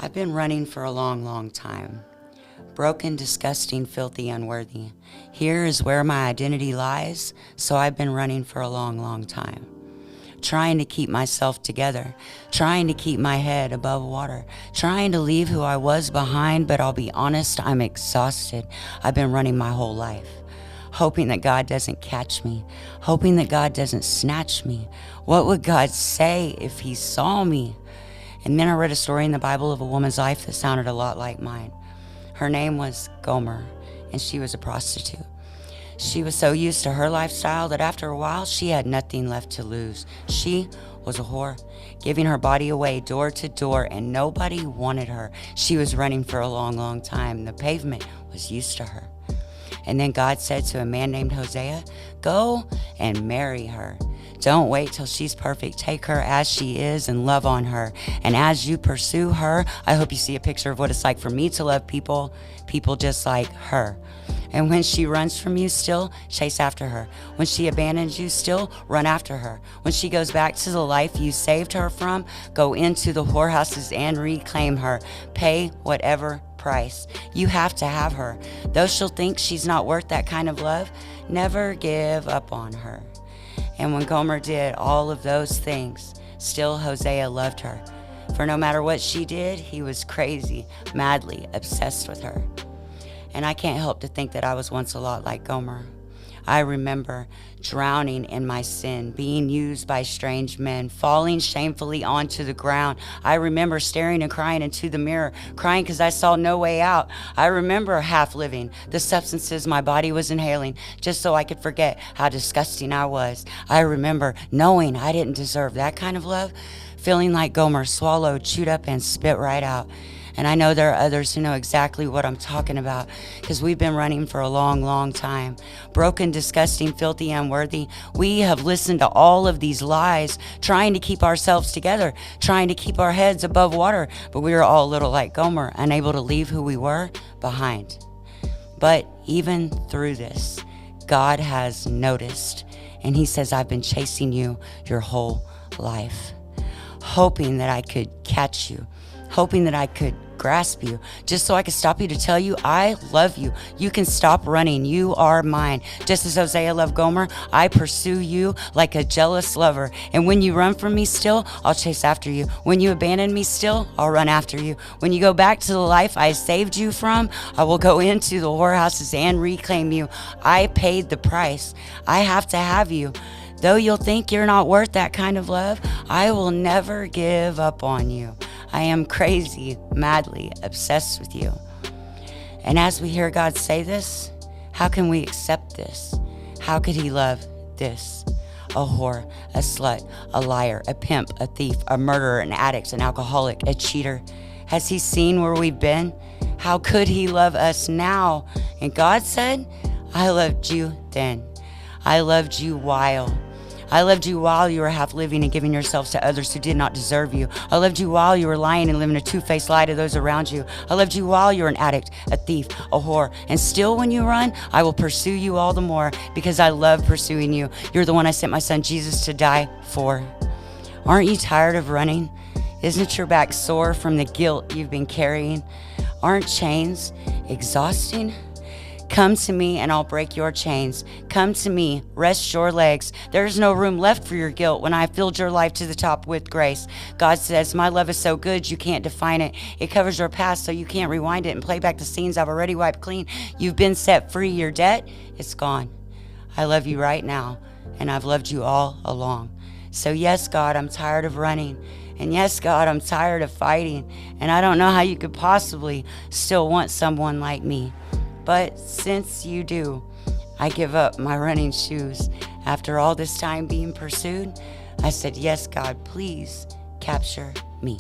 I've been running for a long, long time. Broken, disgusting, filthy, unworthy. Here is where my identity lies, so I've been running for a long, long time. Trying to keep myself together, trying to keep my head above water, trying to leave who I was behind, but I'll be honest, I'm exhausted. I've been running my whole life, hoping that God doesn't catch me, hoping that God doesn't snatch me. What would God say if he saw me? And then I read a story in the Bible of a woman's life that sounded a lot like mine. Her name was Gomer, and she was a prostitute. She was so used to her lifestyle that after a while, she had nothing left to lose. She was a whore, giving her body away door to door, and nobody wanted her. She was running for a long, long time. The pavement was used to her. And then God said to a man named Hosea, go and marry her. Don't wait till she's perfect. Take her as she is and love on her. And as you pursue her, I hope you see a picture of what it's like for me to love people just like her. And when she runs from you, still chase after her. When she abandons you, still run after her. When she goes back to the life you saved her from, go into the whorehouses and reclaim her. Pay whatever price. You have to have her. Though she'll think she's not worth that kind of love, never give up on her. And when Gomer did all of those things, still Hosea loved her. For no matter what she did, he was crazy, madly obsessed with her. And I can't help to think that I was once a lot like Gomer. I remember drowning in my sin, being used by strange men, falling shamefully onto the ground. I remember staring and crying into the mirror, crying because I saw no way out. I remember half living the substances my body was inhaling just so I could forget how disgusting I was. I remember knowing I didn't deserve that kind of love, feeling like Gomer, swallowed, chewed up, and spit right out. And I know there are others who know exactly what I'm talking about because we've been running for a long, long time. Broken, disgusting, filthy, unworthy. We have listened to all of these lies, trying to keep ourselves together, trying to keep our heads above water. But we are all a little like Gomer, unable to leave who we were behind. But even through this, God has noticed. And he says, I've been chasing you your whole life, hoping that I could catch you, hoping that I could grasp you, just so I could stop you to tell you I love you. You can stop running. You are mine. Just as Hosea loved Gomer, I pursue you like a jealous lover. And when you run from me still, I'll chase after you. When you abandon me still, I'll run after you. When you go back to the life I saved you from, I will go into the whorehouses and reclaim you. I paid the price. I have to have you. Though you'll think you're not worth that kind of love, I will never give up on you. I am crazy, madly obsessed with you. And as we hear God say this, how can we accept this? How could he love this? A whore, a slut, a liar, a pimp, a thief, a murderer, an addict, an alcoholic, a cheater. Has he seen where we've been? How could he love us now? And God said, I loved you then. I loved you while. I loved you while you were half living and giving yourselves to others who did not deserve you. I loved you while you were lying and living a two-faced lie to those around you. I loved you while you were an addict, a thief, a whore. And still when you run, I will pursue you all the more because I love pursuing you. You're the one I sent my son Jesus to die for. Aren't you tired of running? Isn't your back sore from the guilt you've been carrying? Aren't chains exhausting? Come to me and I'll break your chains. Come to me, rest your legs. There is no room left for your guilt when I have filled your life to the top with grace. God says, my love is so good you can't define it. It covers your past so you can't rewind it and play back the scenes I've already wiped clean. You've been set free. Your debt, it's gone. I love you right now, and I've loved you all along. So yes, God, I'm tired of running. And yes, God, I'm tired of fighting. And I don't know how you could possibly still want someone like me. But since you do, I give up my running shoes. After all this time being pursued, I said, yes, God, please capture me.